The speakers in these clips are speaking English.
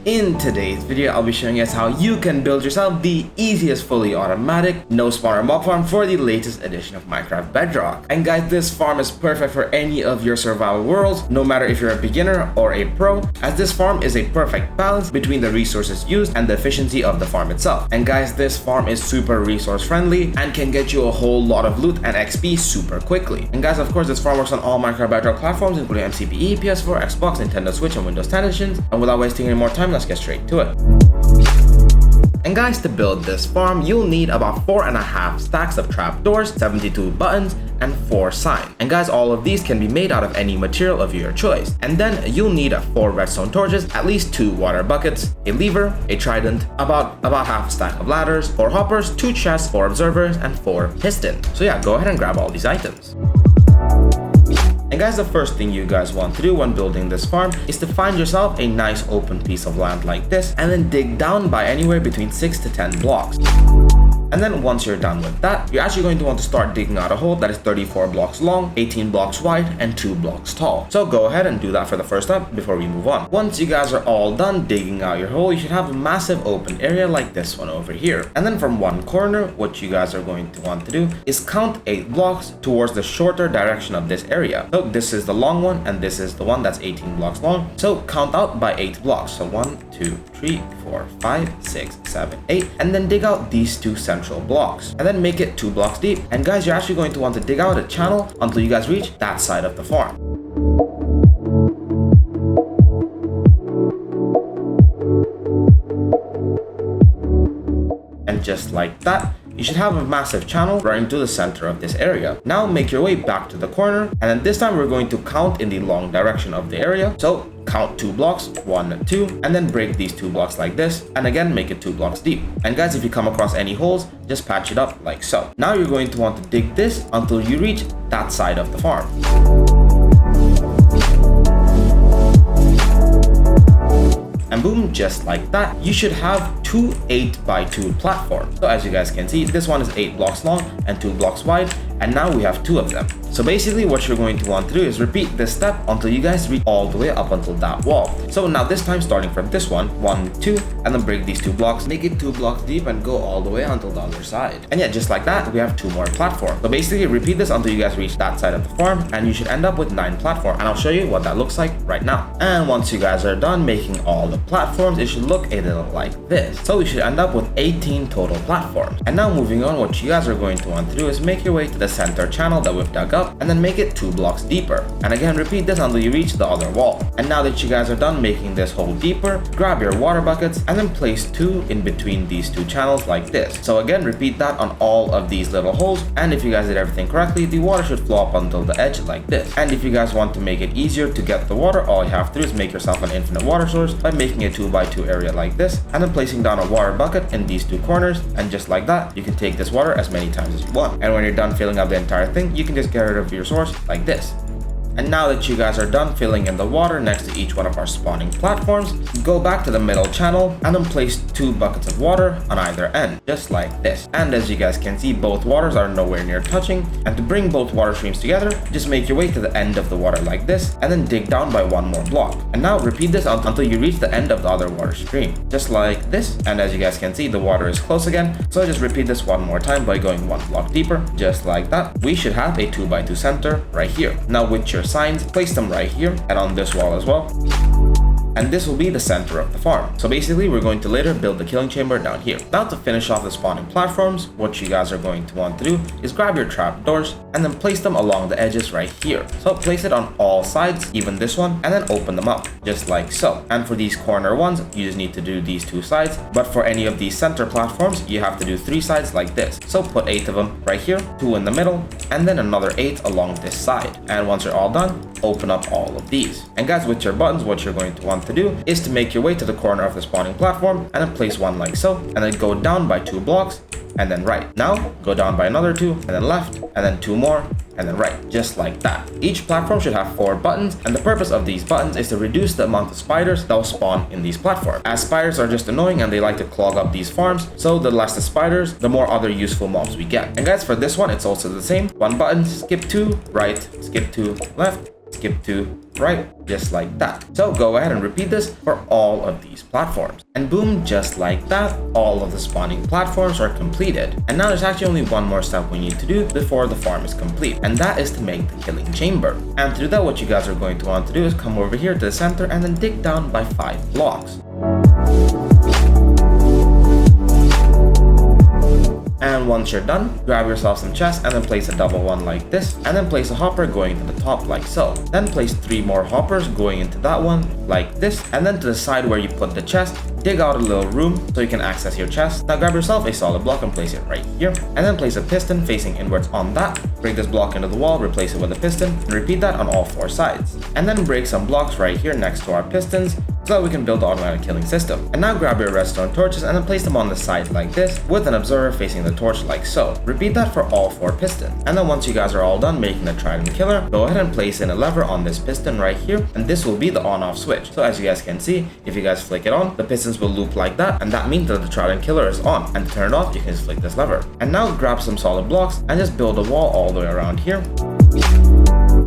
In today's video, I'll be showing you guys how you can build yourself the easiest fully automatic no spawner mob farm for the latest edition of Minecraft Bedrock. And guys, this farm is perfect for any of your survival worlds, no matter if you're a beginner or a pro, as this farm is a perfect balance between the resources used and the efficiency of the farm itself. And guys, this farm is super resource friendly and can get you a whole lot of loot and XP super quickly. And guys, of course, this farm works on all Minecraft Bedrock platforms, including MCPE, PS4, Xbox, Nintendo Switch, and Windows 10 editions. And without wasting any more time, let's get straight to it. And guys, to build this farm, you'll need about 4.5 stacks of trapdoors, 72 buttons, and 4 signs. And guys, all of these can be made out of any material of your choice. And then you'll need 4 redstone torches, at least 2 water buckets, a lever, a trident, about half a stack of ladders, 4 hoppers, 2 chests, 4 observers, and 4 pistons. So yeah, go ahead and grab all these items. And guys, the first thing you guys want to do when building this farm is to find yourself a nice open piece of land like this and then dig down by anywhere between 6 to 10 blocks. And then once you're done with that, you're actually going to want to start digging out a hole that is 34 blocks long, 18 blocks wide, and 2 blocks tall. So go ahead and do that for the first time before we move on. Once you guys are all done digging out your hole, you should have a massive open area like this one over here. And then from one corner, what you guys are going to want to do is count 8 blocks towards the shorter direction of this area. So this is the long one, and this is the one that's 18 blocks long. So count out by 8 blocks. So 1, 2, 3, 4, 5, 6, 7, 8, and then dig out these 2 central blocks and then make it 2 blocks deep. And guys, you're actually going to want to dig out a channel until you guys reach that side of the farm. And just like that, you should have a massive channel running to the center of this area. Now make your way back to the corner, and then this time we're going to count in the long direction of the area. So count 2 blocks, 1, 2, and then break these 2 blocks like this, and again make it 2 blocks deep. And guys, if you come across any holes, just patch it up like so. Now you're going to want to dig this until you reach that side of the farm. And boom, just like that, you should have 2 8x2 platforms. So as you guys can see, this one is 8 blocks long and 2 blocks wide, and now we have 2 of them. So basically what you're going to want to do is repeat this step until you guys reach all the way up until that wall. So now this time, starting from this one, 1, 2, and then break these 2 blocks, make it 2 blocks deep, and go all the way until the other side. And yeah, just like that, we have 2 more platforms. So basically repeat this until you guys reach that side of the farm, and you should end up with 9 platforms. And I'll show you what that looks like right now. And once you guys are done making all the platforms, it should look a little like this. So we should end up with 18 total platforms. And now moving on, what you guys are going to want to do is make your way to the center channel that we've dug up, and then make it 2 blocks deeper. And again, repeat this until you reach the other wall. And now that you guys are done making this hole deeper, grab your water buckets and then place 2 in between these 2 channels like this. So again, repeat that on all of these little holes, and if you guys did everything correctly, the water should flow up until the edge like this. And if you guys want to make it easier to get the water, all you have to do is make yourself an infinite water source by making a 2x2 area like this, and then placing down a water bucket in these 2 corners. And just like that, you can take this water as many times as you want. And when you're done filling up the entire thing, you can just get rid of your source like this. And now that you guys are done filling in the water next to each one of our spawning platforms, go back to the middle channel and then place 2 buckets of water on either end, just like this. And as you guys can see, both waters are nowhere near touching. And to bring both water streams together, just make your way to the end of the water like this, and then dig down by 1 more block. And now repeat this until you reach the end of the other water stream, just like this. And as you guys can see, the water is close again. So just repeat this 1 more time by going 1 block deeper, just like that. We should have a 2x2 center right here. Now with your signs, place them right here and on this wall as well. And this will be the center of the farm. So basically, we're going to later build the killing chamber down here. Now to finish off the spawning platforms, what you guys are going to want to do is grab your trapdoors and then place them along the edges right here. So place it on all sides, even this one, and then open them up, just like so. And for these corner ones, you just need to do these 2 sides. But for any of these center platforms, you have to do 3 sides like this. So put 8 of them right here, 2 in the middle, and then another 8 along this side. And once you're all done, open up all of these. And guys, with your buttons, what you're going to want to do is to make your way to the corner of the spawning platform and then place 1 like so, and then go down by 2 blocks and then right. Now go down by another 2 and then left, and then 2 more and then right, just like that. Each platform should have 4 buttons, and the purpose of these buttons is to reduce the amount of spiders that will spawn in these platforms, as spiders are just annoying and they like to clog up these farms. So the less the spiders, the more other useful mobs we get. And guys, for this one, it's also the same. 1 button, skip 2, right, skip 2, left, skip to right, just like that. So go ahead and repeat this for all of these platforms. And boom, just like that, all of the spawning platforms are completed. And now there's actually only one more step we need to do before the farm is complete, and that is to make the killing chamber. And to do that, what you guys are going to want to do is come over here to the center and then dig down by 5 blocks. And once you're done, grab yourself some chests and then place a double one like this, and then place a hopper going to the top like so. Then place 3 more hoppers going into that one like this, and then to the side where you put the chest, dig out a little room so you can access your chest. Now grab yourself a solid block and place it right here, and then place a piston facing inwards on that. Break this block into the wall, replace it with a piston, and repeat that on all 4 sides. And then break some blocks right here next to our pistons so that we can build the automatic killing system. And now grab your redstone torches and then place them on the side like this with an observer facing the torch like so. Repeat that for all 4 pistons. And then once you guys are all done making the trident killer, go ahead and place in a lever on this piston right here, and this will be the on-off switch. So as you guys can see, if you guys flick it on, the pistons will loop like that, and that means that the trident killer is on. And to turn it off, you can just flick this lever. And now grab some solid blocks and just build a wall all the way around here.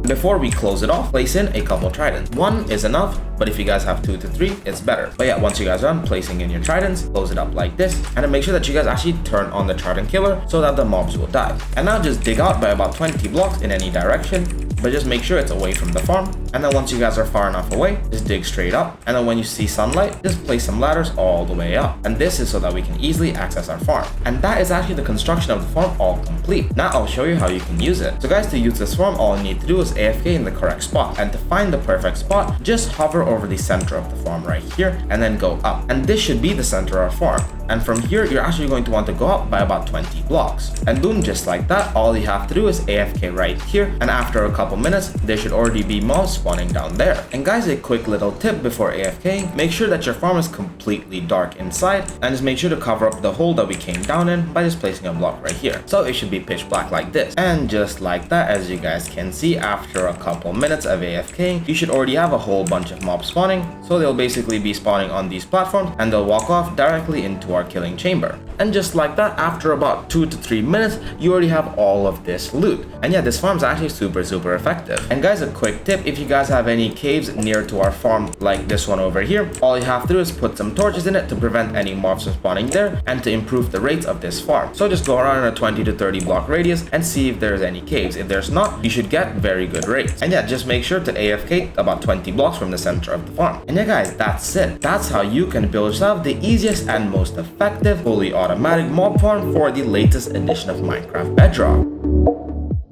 Before we close it off, place in a couple tridents. 1 is enough, but if you guys have 2 to 3, it's better. But yeah, once you guys are done placing in your tridents, close it up like this, and then make sure that you guys actually turn on the trident killer so that the mobs will die. And now just dig out by about 20 blocks in any direction, but just make sure it's away from the farm. And then once you guys are far enough away, just dig straight up, and then when you see sunlight, just place some ladders all the way up. And this is so that we can easily access our farm. And that is actually the construction of the farm all complete. Now I'll show you how you can use it. So guys, to use this farm, all you need to do is AFK in the correct spot, and to find the perfect spot, just hover over the center of the farm right here and then go up. And this should be the center of our farm. And from here, you're actually going to want to go up by about 20 blocks. And boom, just like that, all you have to do is AFK right here, and after a couple minutes, there should already be mobs spawning down there. And guys, a quick little tip before AFK, make sure that your farm is completely dark inside, and just make sure to cover up the hole that we came down in by just placing a block right here. So it should be pitch black like this. And just like that, as you guys can see, after a couple minutes of AFK, you should already have a whole bunch of mobs spawning. So they'll basically be spawning on these platforms, and they'll walk off directly into our killing chamber. And just like that, after about 2 to 3 minutes, you already have all of this loot. And yeah, this farm is actually super effective. And guys, a quick tip, if you guys have any caves near to our farm like this one over here, all you have to do is put some torches in it to prevent any mobs from spawning there and to improve the rates of this farm. So just go around in a 20 to 30 block radius and see if there's any caves. If there's not, you should get very good rates. And yeah, just make sure to AFK about 20 blocks from the center of the farm. And yeah guys, that's it. That's how you can build yourself the easiest and most effective fully automatic mob farm for the latest edition of Minecraft Bedrock.